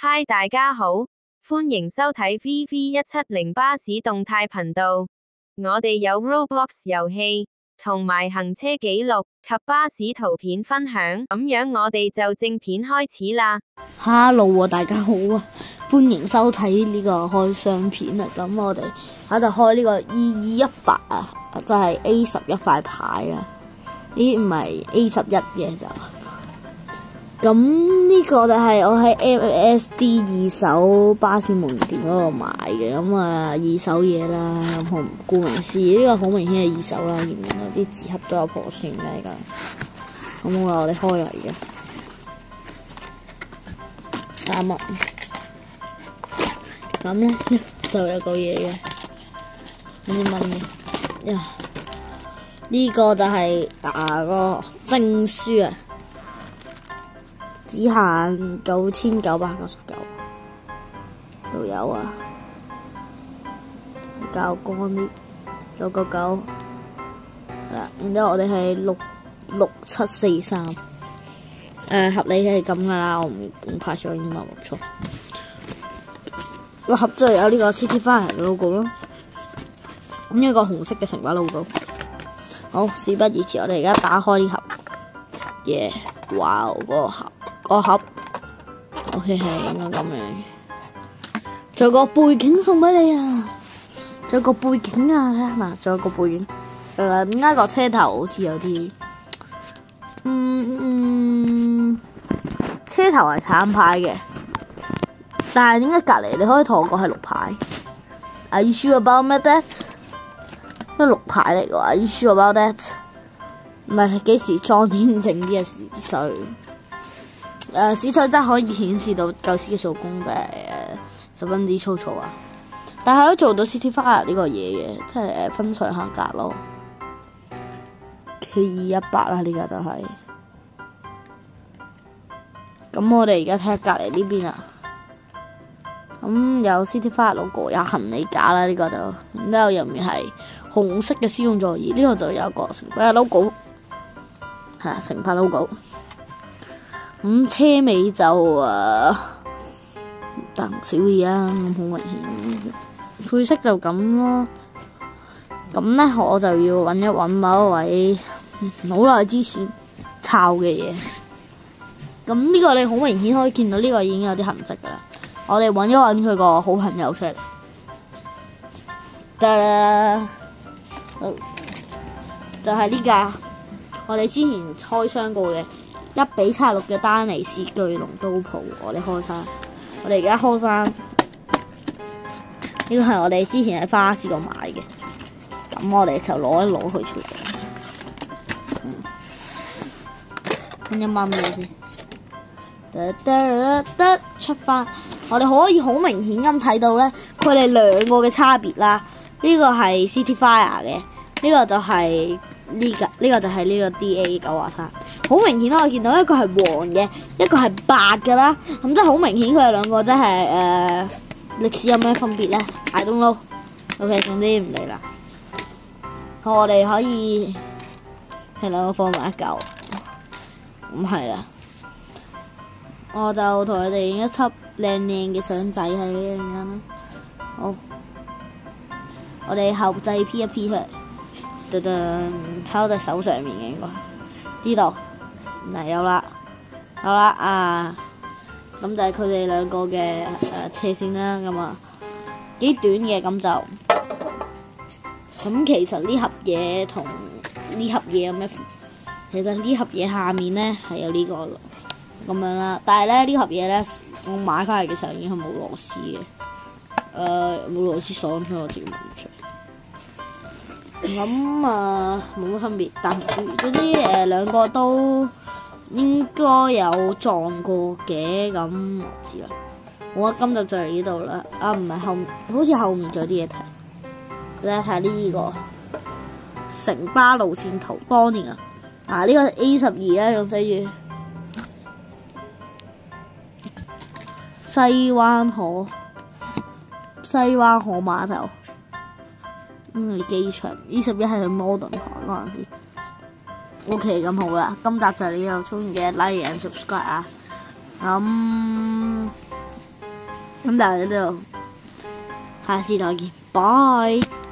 嗨，大家好，歡迎收睇 VV170巴士動態頻道。我哋有 Roblox 遊戲，同埋行車記錄及巴士圖片分享。咁樣我哋就正片開始啦。Hello 大家好啊，歡迎收睇呢個開箱片啊。咁我哋就開呢個2218啊，就係 A11塊牌啊。呢唔係 A11嘅就。咁呢個就係我喺 MSD 二手巴士門店嗰度買嘅，咁二手嘢啦，咁顧名思義呢個好明顯係二手啦，見唔見啊？啲紙盒都有破損嘅而家。咁好啦，我哋開嚟嘅，啱啊。咁咧就有個嘢嘅，咁蚊嘅，呢個就係個證書啊。只限9999度有啊，較乾啲999，係啦。然之後我哋係6743，合理係咁噶啦，我唔怕上英文冇錯。個盒就有呢個 City Fire 嘅 logo 咯，咁一個紅色嘅城巴 logo。好，事不宜遲，我哋而家打開呢盒，哇！個盒 ，OK 係應該咁樣。仲有個背景送俾你啊！仲有個背景啊，睇下嗱，仲有個背景。點解個車頭好似有啲？車頭係橙牌嘅，但係點解隔離你可以同我講係綠牌 ？Are you sure about that？ 都綠牌嚟嘅喎 ，Are you sure about that？ 唔係幾時裝點整啲嘅時序？時序真係可以顯示到舊時嘅做工，真係十分之粗糙啊！但係都做到 City Fire 呢個嘢嘅，即係分上下格咯。K218啦，呢個就係。咁我哋而家睇下隔離呢邊啊。咁有 City Fire logo， 有行李架啦，呢個就，然之後入面係紅色嘅專用座椅，呢度就有個城巴 logo， 係城巴 logo。咁車尾就大同小異啊，咁好明顯。配色就咁咯。咁咧我就要揾一揾某一位好耐之前抄嘅嘢。咁呢個你好明顯可以見到呢個已經有啲痕跡噶啦。我哋揾一揾佢個好朋友出嚟。得啦，就係呢架我哋之前開箱過嘅。1:76嘅丹尼士巨龍刀鋪，我哋開翻。我哋而家開翻，呢個係我哋之前喺花市度買嘅。咁我哋就攞一攞佢出嚟。揾一蚊嘅先，得出翻。我哋可以好明顯咁睇到咧，佢哋兩個嘅差別啦。呢個係 City Fire 嘅，呢個就係呢個就係呢個 DA923。好明顯可以見到一個係黃嘅，一個係白嘅啦。咁即係好明顯佢哋兩個真係歷史有咩分別咧 ？I don't know。OK， 總之唔理啦。好，我哋可以係兩個放埋一嚿。咁係啦，我就同佢哋影一輯靚靚嘅相仔喺呢陣間啦。好，我哋後製 P 一 P 出嚟，喺我隻手上面嘅應該呢度。嗱有啦啊，咁就係佢哋兩個嘅車線啦，咁幾短嘅咁就，咁其實呢盒嘢同呢盒嘢有咩？其實呢盒嘢下面咧係有呢個咁樣啦，但係咧呢盒嘢咧我買翻嚟嘅時候已經係冇螺絲嘅，冇螺絲鎖，所以我自己冇出嚟。咁冇乜分別，但係總之兩個都應該有撞過嘅，咁唔知啦。我今集就嚟呢度啦。唔係後面，好似後面仲有啲嘢睇。你睇下呢個城巴路線圖，當年呢個 A12啊，仲寫住西灣河碼頭。機場21係去摩頓台嗰陣時。OK， 咁好啦，今集就係呢度，中意嘅 like and subscribe 啊。咁就喺呢度，下次再見，拜。